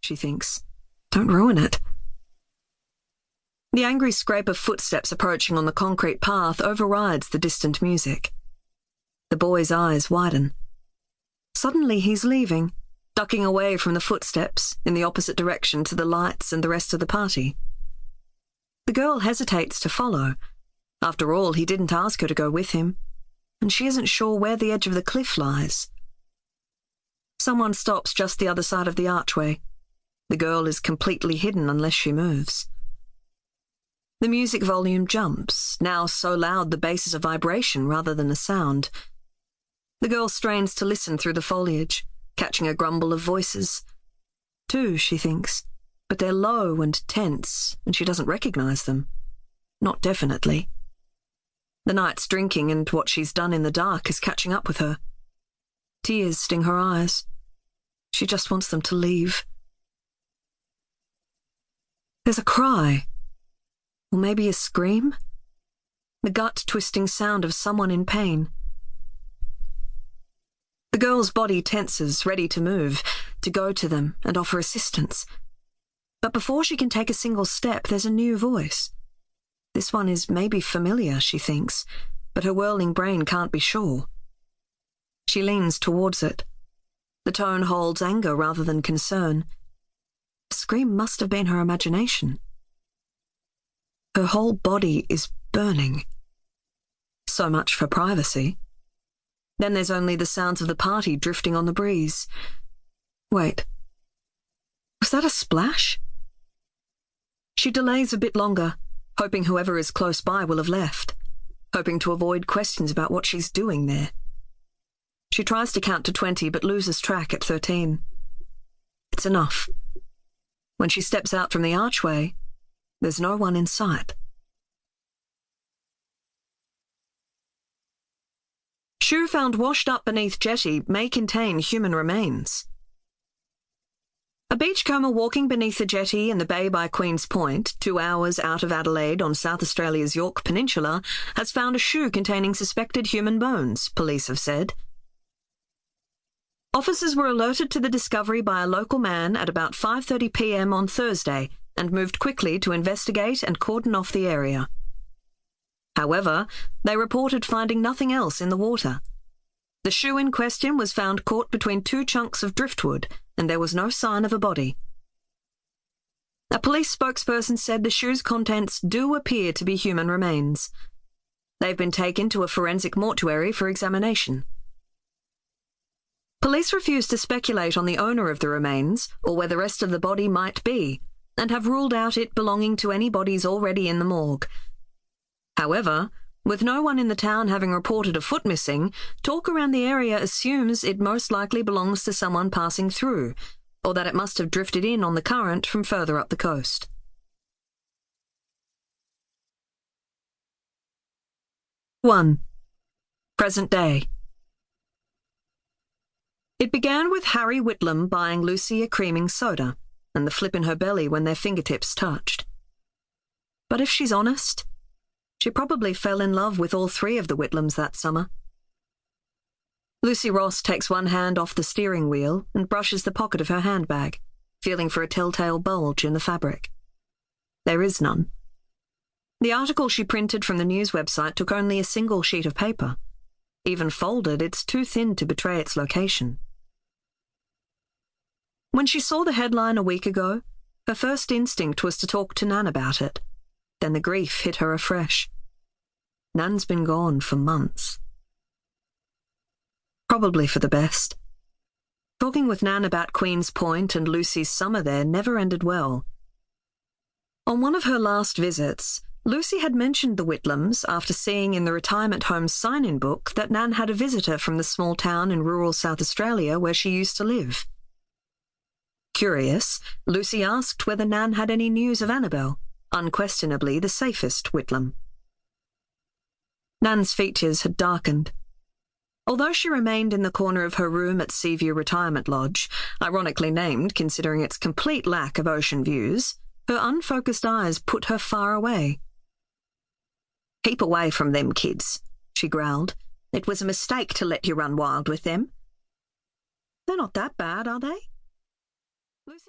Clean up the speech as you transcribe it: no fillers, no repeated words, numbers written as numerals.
she thinks. Don't ruin it. The angry scrape of footsteps approaching on the concrete path overrides the distant music. The boy's eyes widen. Suddenly he's leaving, ducking away from the footsteps in the opposite direction to the lights and the rest of the party. The girl hesitates to follow. After all, he didn't ask her to go with him, and she isn't sure where the edge of the cliff lies. Someone stops just the other side of the archway. The girl is completely hidden unless she moves. The music volume jumps, now so loud the bass is a vibration rather than a sound. The girl strains to listen through the foliage, catching a grumble of voices. Two, she thinks, but they're low and tense, and she doesn't recognize them. Not definitely. The night's drinking and what she's done in the dark is catching up with her. Tears sting her eyes. She just wants them to leave. There's a cry. Or maybe a scream? The gut-twisting sound of someone in pain. The girl's body tenses, ready to move, to go to them and offer assistance. But before she can take a single step, there's a new voice. This one is maybe familiar, she thinks, but her whirling brain can't be sure. She leans towards it. The tone holds anger rather than concern. The scream must have been her imagination. Her whole body is burning. So much for privacy. Then there's only the sounds of the party drifting on the breeze. Wait. Was that a splash? She delays a bit longer, hoping whoever is close by will have left, hoping to avoid questions about what she's doing there. She tries to count to 20 but loses track at 13. It's enough. When she steps out from the archway, there's no one in sight. Shoe found washed up beneath jetty may contain human remains. A beachcomber walking beneath the jetty in the bay by Queen's Point, 2 hours out of Adelaide on South Australia's Yorke Peninsula, has found a shoe containing suspected human bones, police have said. Officers were alerted to the discovery by a local man at about 5:30 p.m. on Thursday and moved quickly to investigate and cordon off the area. However, they reported finding nothing else in the water. The shoe in question was found caught between 2 chunks of driftwood, and there was no sign of a body. A police spokesperson said the shoe's contents do appear to be human remains. They've been taken to a forensic mortuary for examination. Police refuse to speculate on the owner of the remains or where the rest of the body might be, and have ruled out it belonging to any bodies already in the morgue. However, with no one in the town having reported a foot missing, talk around the area assumes it most likely belongs to someone passing through, or that it must have drifted in on the current from further up the coast. One. Present day. It began with Harry Whitlam buying Lucy a creaming soda, and the flip in her belly when their fingertips touched. But if she's honest, she probably fell in love with all 3 of the Whitlams that summer. Lucy Ross takes one hand off the steering wheel and brushes the pocket of her handbag, feeling for a telltale bulge in the fabric. There is none. The article she printed from the news website took only a single sheet of paper. Even folded, it's too thin to betray its location. When she saw the headline a week ago, her first instinct was to talk to Nan about it. Then the grief hit her afresh. Nan's been gone for months. Probably for the best. Talking with Nan about Queen's Point and Lucy's summer there never ended well. On one of her last visits, Lucy had mentioned the Whitlams after seeing in the retirement home's sign-in book that Nan had a visitor from the small town in rural South Australia where she used to live. Curious, Lucy asked whether Nan had any news of Annabelle, unquestionably the safest Whitlam. Nan's features had darkened. Although she remained in the corner of her room at Seaview Retirement Lodge, ironically named considering its complete lack of ocean views, her unfocused eyes put her far away. "Keep away from them kids," she growled. "It was a mistake to let you run wild with them." "They're not that bad, are they?" Lucy